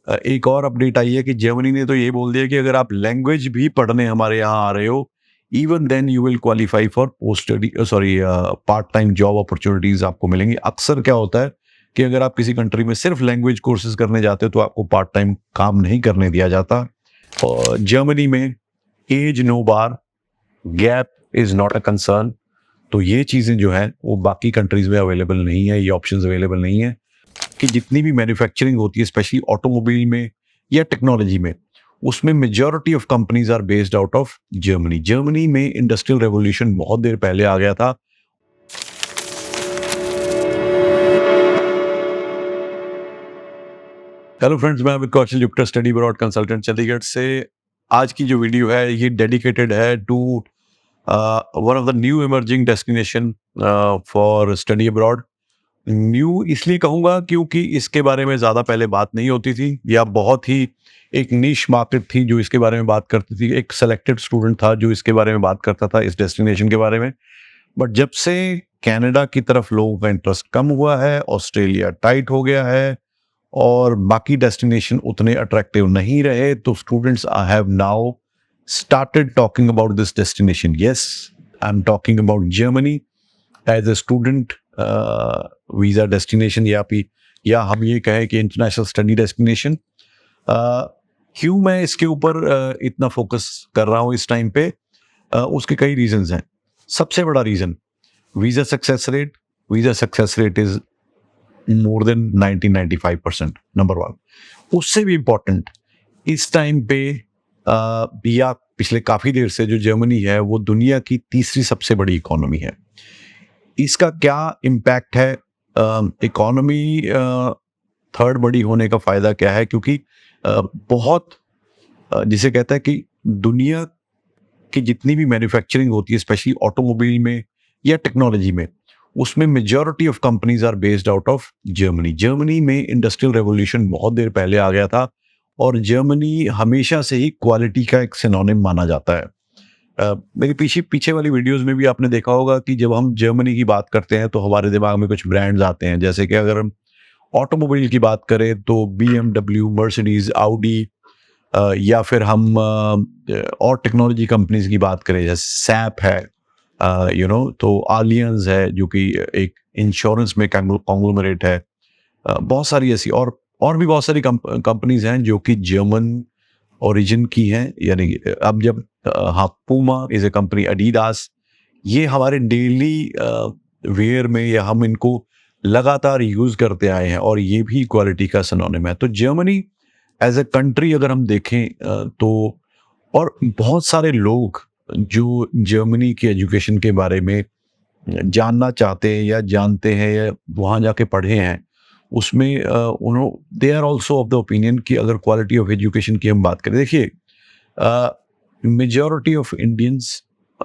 एक और अपडेट आई है कि जर्मनी ने तो ये बोल दिया कि अगर आप लैंग्वेज भी पढ़ने हमारे यहाँ आ रहे हो, even then you will qualify for post study part time job opportunities आपको मिलेंगी। अक्सर क्या होता है कि अगर आप किसी कंट्री में सिर्फ लैंग्वेज कोर्सेज करने जाते हो तो आपको पार्ट टाइम काम नहीं करने दिया जाता। और जर्मनी में age no bar, gap is not a concern. तो ये चीज़ें जो है वो बाकी कंट्रीज में अवेलेबल नहीं है, ये ऑप्शंस अवेलेबल नहीं है कि जितनी भी मैन्युफैक्चरिंग होती है स्पेशली ऑटोमोबाइल में या टेक्नोलॉजी में, उसमें majority of companies are based out of Germany. Germany में इंडस्ट्रियल रेवोल्यूशन बहुत देर पहले आ गया था। हेलो फ्रेंड्स, मैं Amit Kaushal, Jupiter study abroad consultant Chandigarh से। आज की जो वीडियो है ये डेडिकेटेड है to one of the new emerging destination for study abroad. New इसलिए कहूँगा क्योंकि इसके बारे में ज़्यादा पहले बात नहीं होती थी, या बहुत ही एक नीश मार्केट थी जो इसके बारे में बात करती थी। एक सेलेक्टेड स्टूडेंट था जो इसके बारे में बात करता था, इस डेस्टिनेशन के बारे में। बट जब से कनाडा की तरफ लोगों का इंटरेस्ट कम हुआ है, ऑस्ट्रेलिया टाइट हो गया है और बाकी डेस्टिनेशन उतने अट्रैक्टिव नहीं रहे, तो students I have now started talking about this destination. Yes, I'm talking about Germany as a student visa destination, या हम ये कहें कि इंटरनेशनल स्टडी डेस्टिनेशन। क्यों मैं इसके ऊपर इतना फोकस कर रहा हूँ इस टाइम पे? उसके कई रीजंस हैं। सबसे बड़ा reason visa success rate. Visa success rate is more than 90-95%, number one. उससे भी इम्पोर्टेंट, इस टाइम पे या पिछले काफी देर से जो जर्मनी है वो दुनिया की तीसरी सबसे बड़ी इकोनॉमी है। इसका क्या इम्पैक्ट है? इकोनॉमी थर्ड बड़ी होने का फायदा क्या है? क्योंकि बहुत जिसे कहता है कि दुनिया की जितनी भी मैन्युफैक्चरिंग होती है स्पेशली ऑटोमोबाइल में या टेक्नोलॉजी में, उसमें majority of companies are based out of Germany. Germany में इंडस्ट्रियल रेवोल्यूशन बहुत देर पहले आ गया था और जर्मनी हमेशा से ही क्वालिटी का एक सिनोनिम माना जाता है। मेरी पीछे वाली वीडियोस में भी आपने देखा होगा कि जब हम जर्मनी की बात करते हैं तो हमारे दिमाग में कुछ ब्रांड्स आते हैं। जैसे कि अगर हम ऑटोमोबाइल की बात करें तो BMW, मर्सिडीज, आउडी, या फिर हम और टेक्नोलॉजी कंपनीज की बात करें जैसे सैप है, तो आलियंस है जो कि एक इंश्योरेंस में कॉन्ग्लोमरेट है। बहुत सारी ऐसी और भी बहुत सारी कंपनीज हैं जो कि जर्मन ओरिजिन की हैं। यानी अब जब Puma is a company, Adidas, ये हमारे डेली वेयर में या हम इनको लगातार यूज करते आए हैं और ये भी क्वालिटी का सिनोनिम है। तो जर्मनी एज ए कंट्री अगर हम देखें तो, और बहुत सारे लोग जो जर्मनी की एजुकेशन के बारे में जानना चाहते हैं या जानते हैं या वहाँ जाके पढ़े हैं, उसमें they are also of the opinion कि अगर क्वालिटी ऑफ एजुकेशन की हम बात करें, देखिए मेजॉरिटी ऑफ इंडियंस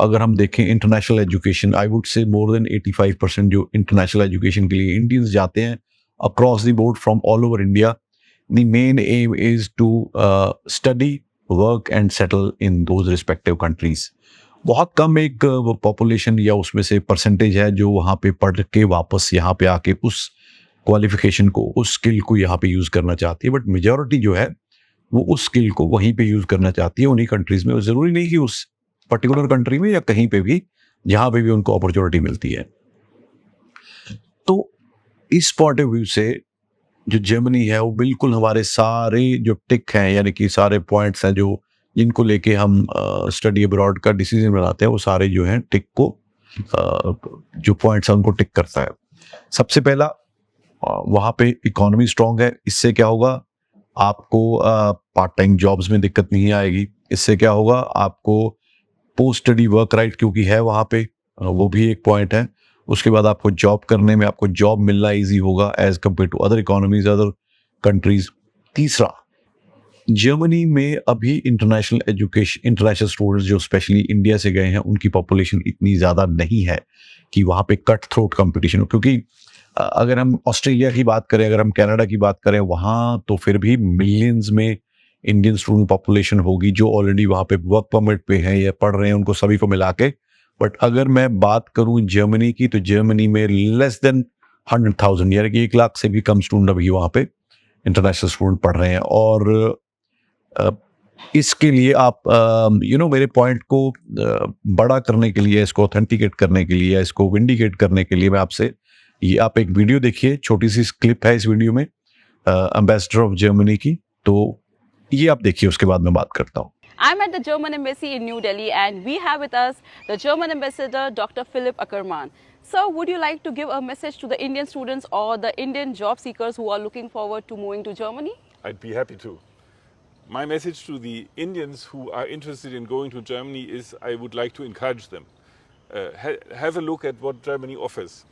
अगर हम देखें international education, I would say more than 85% जो इंटरनेशनल एजुकेशन के लिए इंडियंस जाते हैं across the board from all over India. The main aim is to study, work and settle in those respective countries. बहुत कम एक पॉपुलेशन या उसमें से परसेंटेज है जो वहाँ पे पढ़ के वापस यहाँ पे आके उस क्वालिफिकेशन को, उस स्किल को यहाँ पे यूज करना चाहती है। बट मेजॉरिटी जो है वो उस स्किल को वहीं पे यूज करना चाहती है उन्हीं कंट्रीज में। जरूरी नहीं कि उस पर्टिकुलर कंट्री में या कहीं पे भी, जहाँ पे भी उनको अपॉर्चुनिटी मिलती है। तो इस पॉइंट ऑफ व्यू से जो जर्मनी है वो बिल्कुल हमारे सारे जो टिक हैं, यानी कि सारे पॉइंट्स हैं जो जिनको लेके हम स्टडी अब्रॉड का डिसीजन बनाते हैं, वो सारे जो हैं टिक को जो पॉइंट्स हैं उनको टिक करता है। सबसे पहला, वहाँ पे इकोनॉमी स्ट्रांग है। इससे क्या होगा, आपको पार्ट टाइम जॉब्स में दिक्कत नहीं आएगी। इससे क्या होगा, आपको पोस्ट स्टडी वर्क राइट क्योंकि है वहाँ पे, वो भी एक पॉइंट है। उसके बाद आपको जॉब करने में, आपको जॉब मिलना इजी होगा as compared to other economies, other countries. तीसरा, जर्मनी में अभी इंटरनेशनल स्टूडेंट्स जो स्पेशली इंडिया से गए हैं उनकी पॉपुलेशन इतनी ज़्यादा नहीं है कि वहाँ पे कट थ्रोट कंपटीशन हो। क्योंकि अगर हम ऑस्ट्रेलिया की बात करें, अगर हम कनाडा की बात करें, वहाँ तो फिर भी मिलियंस में इंडियन स्टूडेंट पॉपुलेशन होगी जो ऑलरेडी वहाँ पे वर्क परमिट पे हैं या पढ़ रहे हैं, उनको सभी को मिला के। बट अगर मैं बात करूँ जर्मनी की, तो जर्मनी में लेस देन 100,000 यानी कि 1 लाख से भी कम स्टूडेंट अभी वहाँ पे इंटरनेशनल स्टूडेंट पढ़ रहे हैं। और अ, इसके लिए आप मेरे पॉइंट को बड़ा करने के लिए, इसको ऑथेंटिकेट करने के लिए, इसको विंडिकेट करने के लिए मैं आपसे, ये आप एक वीडियो देखिए, छोटी सी क्लिप है इस वीडियो में एम्बेसडर ऑफ जर्मनी की, तो ये आप देखिए, उसके बाद मैं बात करता हूँ। I'm at the German Embassy in New Delhi, and we have with us the German Ambassador, Dr. Philipp Ackermann. Sir, would you like to give a message to the Indian students or the Indian job seekers who are looking forward to moving to Germany? I'd be happy to. My message to the Indians who are interested in going to Germany is I would like to encourage them. Have a look at what Germany offers.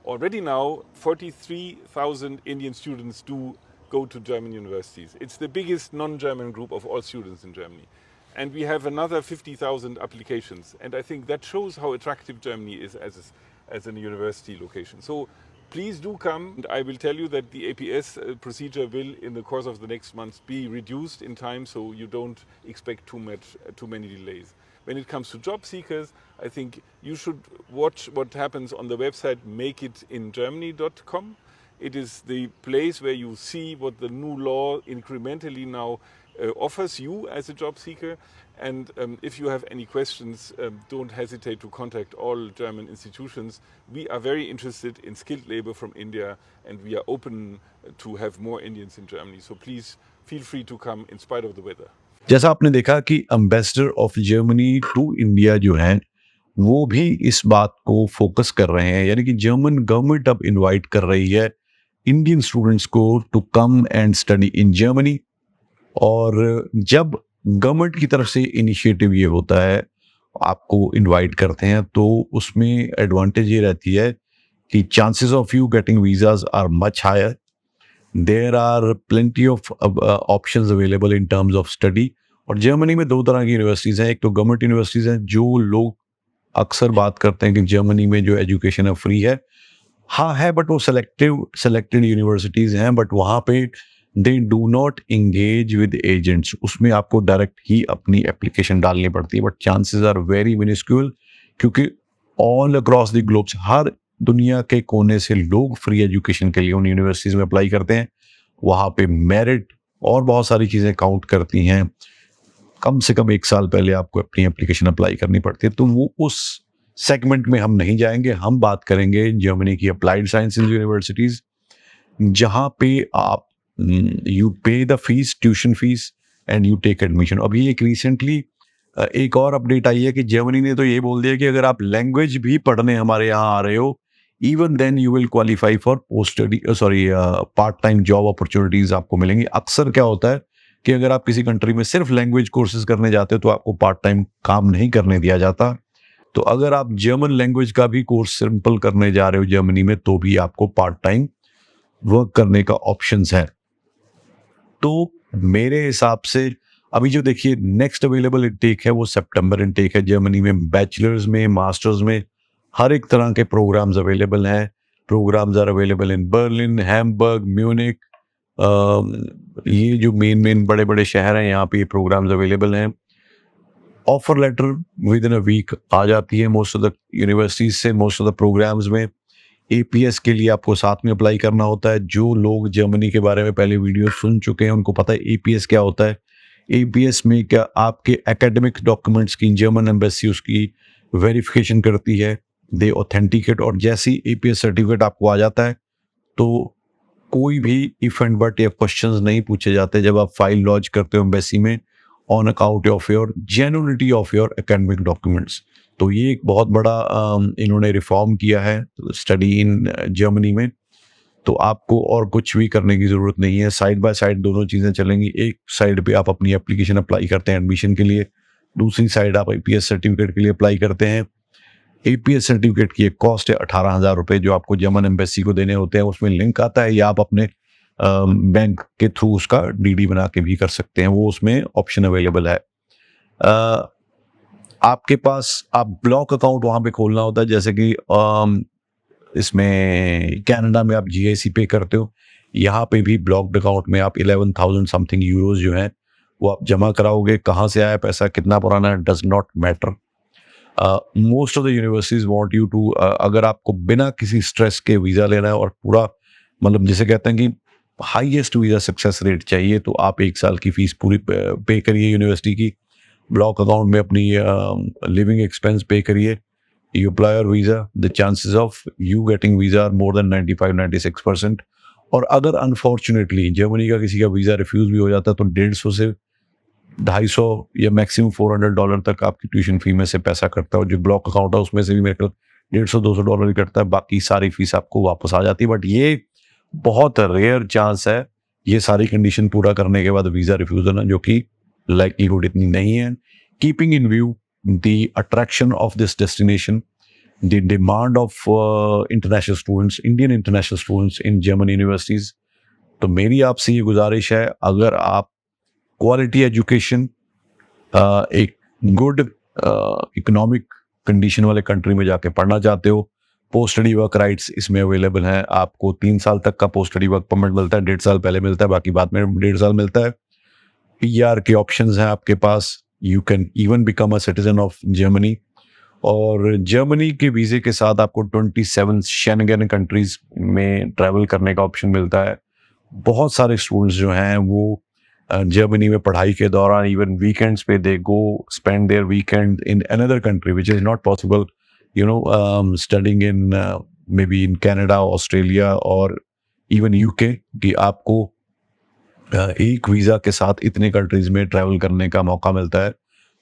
Already now, 43,000 Indian students do go to German universities. It's the biggest non-German group of all students in Germany. And we have another 50,000 applications. And I think that shows how attractive Germany is as a university location. So please do come. And I will tell you that the APS procedure will, in the course of the next months, be reduced in time, so you don't expect too many delays. When it comes to job seekers, I think you should watch what happens on the website makeitingermany.com. It is the place where you see what the new law incrementally now offers you as a job seeker. And if you have any questions, don't hesitate to contact all German institutions. We are very interested in skilled labor from India, and we are open to have more Indians in Germany. So please feel free to come in spite of the weather. जैसा आपने देखा कि ambassador of Germany to India जो हैं, वो भी इस बात को फोकस कर रहे हैं, यानी कि जर्मन गवर्नमेंट अब इनवाइट कर रही है इंडियन स्टूडेंट्स को to come and study in Germany. और जब गवर्नमेंट की तरफ से इनिशिएटिव ये होता है, आपको इनवाइट करते हैं, तो उसमें एडवांटेज ये रहती है कि chances of you getting visas are much higher. There are plenty of options available in terms of study. और जर्मनी में दो तरह की यूनिवर्सिटीज़ हैं, एक तो गवर्नमेंट यूनिवर्सिटीज़ हैं, जो लोग अक्सर बात करते हैं कि जर्मनी में जो एजुकेशन है फ्री है। हाँ है, बट वो सेलेक्टेड यूनिवर्सिटीज़ हैं, बट वहाँ पे they do not engage with agents. उसमें आपको डायरेक्ट ही अपनी एप्लीकेशन डालनी पड़ती है, but chances are very minuscule, क्योंकि ऑल अक्रॉस द ग्लोब, हर दुनिया के कोने से लोग फ्री एजुकेशन के लिए उन यूनिवर्सिटीज़ में अप्लाई करते हैं। वहाँ पे मेरिट और बहुत सारी चीज़ें काउंट करती हैं। कम से कम 1 साल पहले आपको अपनी एप्लीकेशन अप्लाई करनी पड़ती है, तो वो उस सेगमेंट में हम नहीं जाएंगे। हम बात करेंगे जर्मनी की अप्लाइड साइंसेज यूनिवर्सिटीज़, जहाँ पे आप you pay the fees, tuition fees, and you take admission. अभी एक रिसेंटली एक और अपडेट आई है कि जर्मनी ने तो ये बोल दिया कि अगर आप लैंग्वेज भी पढ़ने हमारे यहाँ आ रहे हो, even then you will qualify for part time job opportunities आपको मिलेंगी। अक्सर क्या होता है कि अगर आप किसी कंट्री में सिर्फ लैंग्वेज कोर्सेज करने जाते हो तो आपको पार्ट टाइम काम नहीं करने दिया जाता। तो अगर आप जर्मन लैंग्वेज का भी कोर्स सिंपल करने जा रहे हो जर्मनी में, तो भी आपको पार्ट टाइम वर्क करने का ऑप्शंस है। तो मेरे हिसाब से अभी जो देखिए नेक्स्ट अवेलेबल इनटेक है वो सितंबर इनटेक है जर्मनी में। बैचलर्स में, मास्टर्स में, हर एक तरह के प्रोग्राम्स अवेलेबल हैं। Programs are available in Berlin, Hamburg, Munich, ये जो मेन बड़े बड़े शहर हैं, यहाँ पे ये प्रोग्राम्स अवेलेबल हैं। Offer letter within a week आ जाती है मोस्ट ऑफ द यूनिवर्सिटीज से, मोस्ट ऑफ द प्रोग्राम्स में। एपीएस के लिए आपको साथ में अप्लाई करना होता है। जो लोग जर्मनी के बारे में पहले वीडियो सुन चुके हैं उनको पता है एपीएस क्या होता है। एपीएस में क्या आपके एकेडमिक डॉक्यूमेंट्स की जर्मन एम्बेसी उसकी वेरिफिकेशन करती है, दे ऑथेंटिकेट, और जैसी एपीएस सर्टिफिकेट आपको आ जाता है तो कोई भी इफ एंड बट या क्वेश्चंस नहीं पूछे जाते जब आप फाइल लॉन्च करते हो एम्बेसी में, on account of your genuinity of your academic documents. तो ये एक बहुत बड़ा इन्होंने रिफॉर्म किया है स्टडी इन जर्मनी में। तो आपको और कुछ भी करने की ज़रूरत नहीं है, साइड बाय साइड दोनों चीज़ें चलेंगी। एक साइड पे आप अपनी एप्लीकेशन अप्लाई करते हैं एडमिशन के लिए, दूसरी साइड आप एपीएस सर्टिफिकेट के लिए अप्लाई करते हैं। एपीएस सर्टिफिकेट की एक कॉस्ट है 18,000 रुपये जो आपको जर्मन एम्बेसी को देने होते हैं। उसमें लिंक आता है, या आप अपने बैंक के थ्रू उसका डीडी बना के भी कर सकते हैं, वो उसमें ऑप्शन अवेलेबल है। आपके पास आप ब्लॉक अकाउंट वहाँ पे खोलना होता है, जैसे कि इसमें कनाडा में आप जीआईसी पे करते हो, यहाँ पे भी ब्लॉक्ड अकाउंट में आप 11,000 समथिंग यूरोज जो हैं वो आप जमा कराओगे। कहाँ से आया पैसा, कितना पुराना है, does not matter. Most of the universities want you to, अगर आपको बिना किसी स्ट्रेस के वीज़ा लेना है और पूरा मतलब जिसे कहते हैं कि हाईएस्ट वीज़ा सक्सेस रेट चाहिए तो आप 1 साल की फ़ीस पूरी पे करिए यूनिवर्सिटी की, ब्लॉक अकाउंट में अपनी लिविंग एक्सपेंस पे करिए, you apply your visa, the chances of you getting visa are more than 95-96%. और अगर अनफॉर्चुनेटली जर्मनी का किसी का वीज़ा रिफ्यूज़ भी हो जाता है तो 150 से 250 या मैक्सिमम $400 तक आपकी ट्यूशन फी में से पैसा कटता है, और जो ब्लॉक अकाउंट है उसमें से भी मेरे ख्याल $150-200 ही कटता है, बाकी सारी फीस आपको वापस आ जाती है। बट ये बहुत रेयर चांस है ये सारी कंडीशन पूरा करने के बाद वीज़ा रिफ्यूज़ होना, जो कि लाइक्लीहुड इतनी नहीं है। Keeping in view the attraction of this destination, the demand of international students, Indian international students in German universities, तो मेरी आपसे ये गुजारिश है, अगर आप क्वालिटी एजुकेशन एक गुड इकोनॉमिक कंडीशन वाले कंट्री में जाके पढ़ना चाहते हो, पोस्ट स्टडी वर्क राइट्स इसमें अवेलेबल हैं। आपको 3 साल तक का पोस्ट स्टडी वर्क परमिट मिलता है, 1.5 साल पहले मिलता है, बाकी बाद में 1.5 साल मिलता है। PR के ऑप्शंस हैं आपके पास, you can even become a citizen of Germany, और जर्मनी के वीज़े के साथ आपको 27 शेंगन कंट्रीज में ट्रैवल करने का ऑप्शन मिलता है। बहुत सारे स्टूडेंट्स जो हैं वो जर्मनी में पढ़ाई के दौरान इवन वीकेंड्स पे they go spend their weekend in another country which is not possible, you know, studying in maybe in Canada, Australia और इवन UK, कि आपको एक वीज़ा के साथ इतने कंट्रीज में ट्रैवल करने का मौका मिलता है।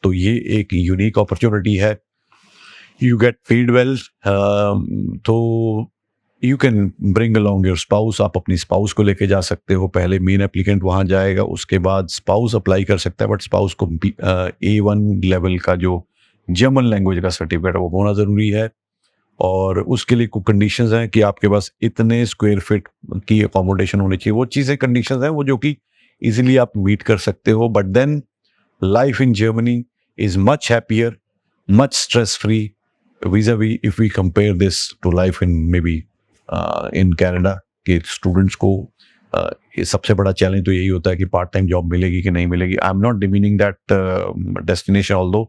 तो ये एक यूनिक अपॉर्चुनिटी है। यू गेट पेड वेल, तो you can bring along your spouse, आप अपनी स्पाउस को लेके जा सकते हो। पहले मेन एप्लीकेंट वहाँ जाएगा, उसके बाद स्पाउस अप्लाई कर सकता है, बट स्पाउस को A1 लेवल का जो जर्मन लैंग्वेज का सर्टिफिकेट है वो होना ज़रूरी है, और उसके लिए कुछ कंडीशंस हैं कि आपके पास इतने स्क्वायर फीट की अकोमोडेशन होनी चाहिए। वो चीज़ें कंडीशंस हैं वो जो कि इजीली आप मीट कर सकते हो। But then life in Germany is much happier, much stress free vis-a-vis if we compare this to life in maybe in Canada, कि स्टूडेंट्स को ये सबसे बड़ा चैलेंज तो यही होता है कि पार्ट टाइम जॉब मिलेगी कि नहीं मिलेगी। I am not demeaning that destination although,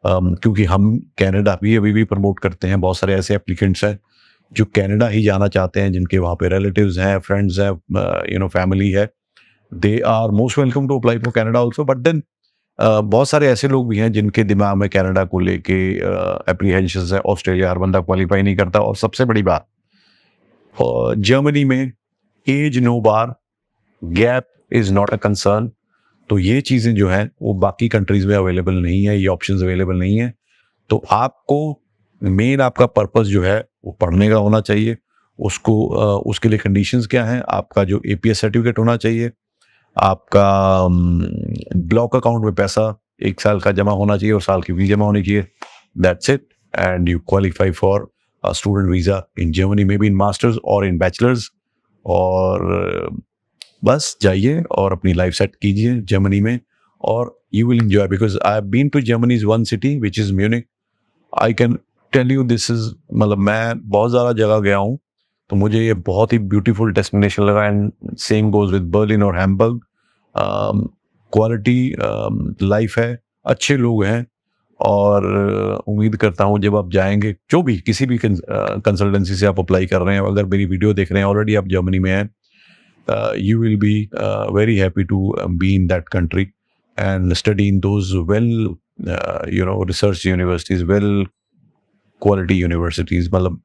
क्योंकि हम कनाडा भी अभी भी प्रमोट करते हैं। बहुत सारे ऐसे एप्लीकेंट्स हैं जो कनाडा ही जाना चाहते हैं, जिनके वहाँ पे रिलेटिव्स हैं, फ्रेंड्स हैं, यू नो, फैमिली है, they are most welcome to apply for Canada also. But then बहुत सारे ऐसे लोग भी हैं जिनके दिमाग में कनाडा को लेके एप्रीहेंशंस है, ऑस्ट्रेलिया हर बंदा क्वालिफाई नहीं करता। और सबसे बड़ी बात, जर्मनी में age no bar, gap is not a concern. तो ये चीज़ें जो हैं वो बाकी कंट्रीज़ में अवेलेबल नहीं है, ये ऑप्शंस अवेलेबल नहीं है। तो आपको मेन आपका पर्पस जो है वो पढ़ने का होना चाहिए। उसको उसके लिए कंडीशंस क्या हैं? आपका जो APS सर्टिफिकेट होना चाहिए, आपका ब्लॉक अकाउंट में पैसा 1 साल का जमा होना चाहिए और साल की फीस जमा होनी चाहिए। That's it, and you qualify for a student visa in Germany, may be in masters और इन बैचलर्स। और बस जाइए और अपनी लाइफ सेट कीजिए जर्मनी में, और you will enjoy, because I have been to Germany's one city which is Munich. I can tell you this is, मतलब मैं बहुत ज़्यादा जगह गया हूँ तो मुझे ये बहुत ही ब्यूटीफुल डेस्टिनेशन लगा, and same goes with Berlin और हैम्बर्ग। क्वालिटी लाइफ है, अच्छे लोग हैं, और उम्मीद करता हूँ जब आप जाएंगे, जो भी किसी भी कंसल्टेंसी से आप अप्लाई कर रहे हैं, अगर मेरी वीडियो देख रहे हैं, ऑलरेडी आप जर्मनी में हैं, you will be very happy to be in that country and study in those well, you know, research universities, well quality universities, मतलब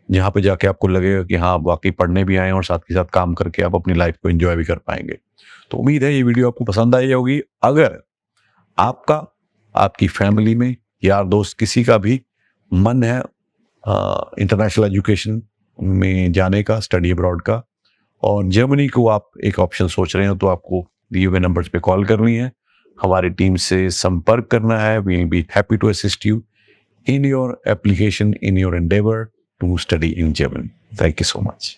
जहाँ पे जाके आपको लगेगा कि हाँ वाकई पढ़ने भी आए और साथ के साथ काम करके आप अपनी लाइफ को एंजॉय भी कर पाएंगे। तो उम्मीद है ये वीडियो आपको पसंद आई होगी। अगर आपका, आपकी फैमिली में यार दोस्त किसी का भी मन है इंटरनेशनल एजुकेशन में जाने का, स्टडी अब्रॉड का, और जर्मनी को आप एक ऑप्शन सोच रहे हो, तो आपको दिए हुए नंबर्स पे कॉल करनी है, हमारी टीम से संपर्क करना है। We will be happy to assist you in your application, in your endeavor to study in Germany. Thank you so much.